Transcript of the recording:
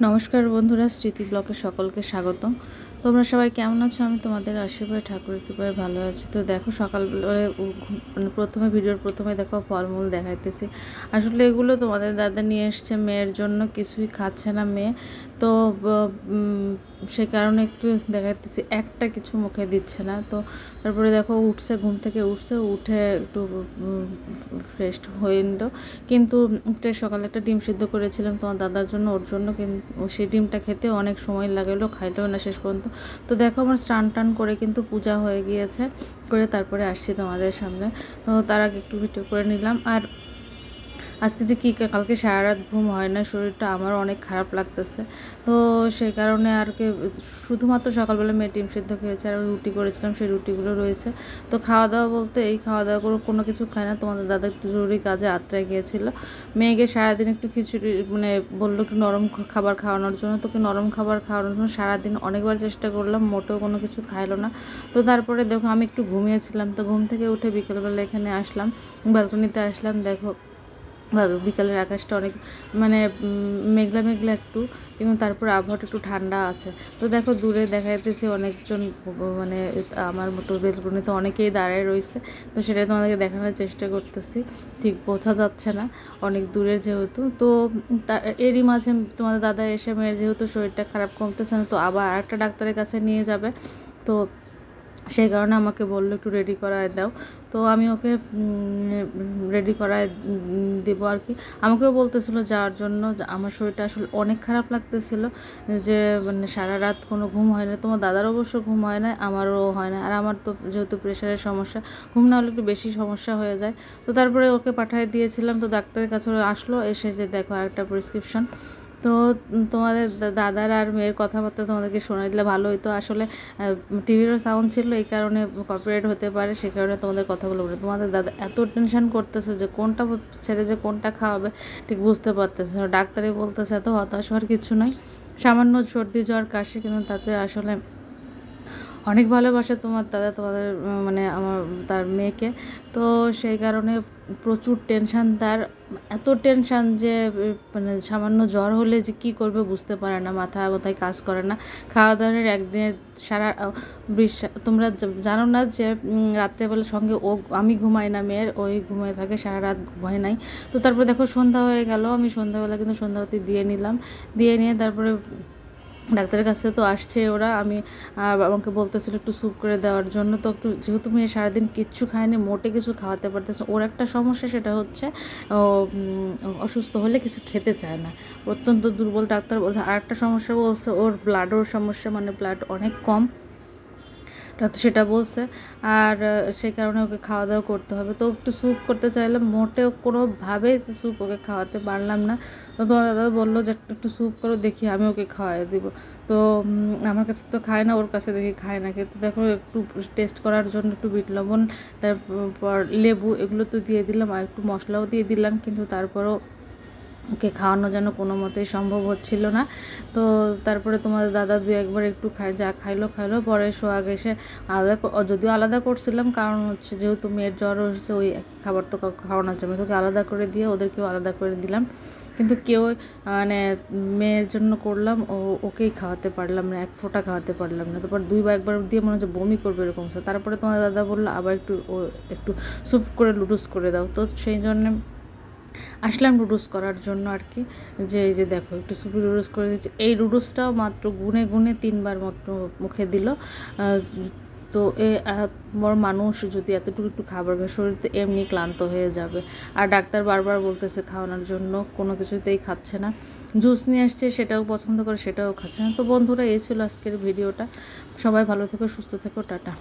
নমস্কার বন্ধুরা, স্মৃতি ব্লগে সকলকে স্বাগতম। তোমরা সবাই কেমন আছো? আমি তোমাদের আশীর্বাদ ঠাকুরের কৃপায় ভালো আছি। তো দেখো সকালবেলায় মানে প্রথমে ভিডিওর প্রথমে দেখো ফলমূল দেখাইতেছি। আসলে এগুলো তোমাদের দাদা নিয়ে এসছে মেয়ের জন্য, কিছুই খাচ্ছে না মেয়ে। তো সে কারণে একটু দেখাইতেছি, একটা কিছু মুখে দিচ্ছে না। তো তারপরে দেখো উঠছে, ঘুম থেকে উঠে একটু ফ্রেশ হয়ে নিল। কিন্তু সকালে একটা ডিম সিদ্ধ করেছিলাম তোমার দাদার জন্য, ওর জন্য। কিন্তু সেই ডিমটা খেতে অনেক সময় লাগলো, খাইলেও না শেষ পর্যন্ত। তো দেখো আমার স্নান টান করে কিন্তু পূজা হয়ে গিয়েছে, করে তারপরে আসছি তোমাদের সামনে। তো তার আগে একটু ভিডিও করে নিলাম। আর আজকে যে কালকে সারা রাত ঘুম হয় না, শরীরটা আমার অনেক খারাপ লাগতেছে। তো সেই কারণে আর কি শুধুমাত্র সকালবেলা মেয়ে ডিম সিদ্ধ খেয়েছে, আর রুটি করেছিলাম, সেই রুটিগুলো রয়েছে। তো খাওয়া দাওয়া বলতে এই খাওয়া দাওয়া করে কোনো কিছু খায় না। তোমাদের দাদা একটু জরুরি কাজে আত্রায় গিয়েছিল, মেয়েকে সারাদিন একটু খিচুড়ি মানে বললো একটু নরম খাবার খাওয়ানোর জন্য। তোকে নরম খাবার খাওয়ানোর জন্য সারাদিন অনেকবার চেষ্টা করলাম, মোটেও কোনো কিছু খাইলো না। তো তারপরে দেখো আমি একটু ঘুমিয়েছিলাম, তো ঘুম থেকে উঠে বিকেলবেলা এখানে আসলাম, ব্যালকনিতে আসলাম। দেখো বিকালের আকাশটা অনেক মানে মেঘলা মেঘলা একটু, কিন্তু তারপর আবহাওয়াটা একটু ঠান্ডা আছে। তো দেখো দূরে দেখা যাইতেছে অনেকজন, মানে আমার মতো বেলকনিতে অনেকেই দাঁড়ায় রয়েছে। তো সেটাই তোমাদেরকে দেখানোর চেষ্টা করতেছি, ঠিক বোঝা যাচ্ছে না অনেক দূরের যেহেতু। তো এরই মাঝে তোমাদের দাদা এসে মেয়ের যেহেতু শরীরটা খারাপ কমতেছে না, তো আবার আরেকটা ডাক্তারের কাছে নিয়ে যাবে। তো সেই কারণে আমাকে বললো একটু রেডি করায় দাও। তো আমি ওকে রেডি করায় দেবো আর কি। আমাকেও বলতেছিল যাওয়ার জন্য, আমার শরীরটা আসলে অনেক খারাপ লাগতেছিল, যে মানে সারা রাত কোনো ঘুম হয় না। তোমার দাদার অবশ্য ঘুম হয় না, আমারও হয় না। আর আমার তো যেহেতু প্রেশারের সমস্যা, ঘুম না হলে একটু বেশি সমস্যা হয়ে যায়। তো তারপরে ওকে পাঠিয়ে দিয়েছিলাম। তো ডাক্তারের কাছে আসলো, এসে যে দেখো আরেকটা প্রেসক্রিপশন। তো তোমাদের দাদার আর মেয়ের কথাবার্তা তোমাদেরকে শোনা দিলে ভালো হতো। আসলে টিভিরও সাউন্ড ছিল, এই কারণে কপিরাইট হতে পারে, সে কারণে তোমাদের কথাগুলো বলে। তোমাদের দাদা এত টেনশন করতেছে যে কোনটা ছেড়ে যে কোনটা খাওয়াবে ঠিক বুঝতে পারতেছে না। ডাক্তারই বলতেছে এত হতাশ হওয়ার কিছু নয়, সামান্য সর্দি জ্বর কাশি, কিন্তু তাতে আসলে অনেক ভালোবাসে তোমার দাদা তোমাদের মানে আমার তার মেয়েকে। তো সেই কারণে প্রচুর টেনশান তার, এত টেনশান যে মানে সামান্য জ্বর হলে যে কী করবে বুঝতে পারে না, মাথায় কাজ করে না। খাওয়া দাওয়ার একদিনে সারা তোমরা জানো না যে রাত্রেবেলার সঙ্গে আমি ঘুমাই না, মেয়ের ওই ঘুমিয়ে থাকে, সারা রাত ঘুমাই নাই। তো তারপরে দেখো সন্ধ্যা হয়ে গেল, আমি সন্ধ্যাবেলা কিন্তু সন্ধ্যাবতী দিয়ে নিলাম, দিয়ে নিয়ে তারপরে ডাক্তারের কাছে তো আসছে ওরা। আমাকে বলতেছিল একটু স্যুপ করে দেওয়ার জন্য। তো একটু যেহেতু মেয়ে সারাদিন কিচ্ছু খায়নি, মোটে কিছু খাওয়াতে পারতেছে। ওর একটা সমস্যা, সেটা হচ্ছে অসুস্থ হলে কিছু খেতে চায় না, অত্যন্ত দুর্বল। ডাক্তার বলছে আর একটা সমস্যা বলছে ওর ব্লাডের সমস্যা, মানে ব্লাড অনেক কম, তো সেটা বলছে। আর সেই কারণে ওকে খাওয়া দাওয়া করতে হবে। তো একটু স্যুপ করতে চাইলাম, মোটেও কোনোভাবেই স্যুপ ওকে খাওয়াতে পারলাম না। তো তোমার দাদা বললো যে একটু স্যুপ করো, দেখি আমি ওকে খাওয়াই দিব। তো আমার কাছে তো খায় না, ওর কাছে দেখি খায় না। কিন্তু দেখো একটু টেস্ট করার জন্য একটু বিট লবণ, তারপর লেবু, এগুলো তো দিয়ে দিলাম, আর একটু মশলাও দিয়ে দিলাম, কিন্তু তারপরও ওকে খাওয়ানো যেন কোনো মতেই সম্ভব হচ্ছিল না। তো তারপরে তোমাদের দাদা একবার একটু যা খাইলো পরে সোহাগ এসে যদিও আলাদা করছিলাম, কারণ হচ্ছে যেহেতু মেয়ের জ্বর হচ্ছে, ওই একই খাবার তো খাওয়ানোর জন্য তোকে আলাদা করে দিয়ে ওদেরকেও আলাদা করে দিলাম। কিন্তু কেউ মানে মেয়ের জন্য করলাম, ওকেই খাওয়াতে পারলাম না, এক ফোঁটা খাওয়াতে পারলাম না। তারপর একবার দিয়ে মনে হচ্ছে বমি করবে এরকম। তারপরে তোমার দাদা বললো আবার একটু স্যুপ করে লুডুস করে দাও। তো সেই জন্যে আসলাম নুডলস করার জন্য আর কি। যে এই যে দেখো একটু সুপি নুডলস করে দিচ্ছি। এই নুডলসটাও মাত্র গুনে গুনে 3বার মতো মুখে দিল। তো বড় মানুষ যদি এতটুকু একটু খাবার খায়, শরীর তো এমনি ক্লান্ত হয়ে যাবে। আর ডাক্তার বারবার বলতেছে খাওয়ানোর জন্য, কোনো কিছুতেই খাচ্ছে না। জুস নিয়ে আসছে, সেটাও পছন্দ করে, সেটাও খাচ্ছে না। তো বন্ধুরা, এই ছিল আজকের ভিডিওটা। সবাই ভালো থেকো, সুস্থ থেকো, টাটা।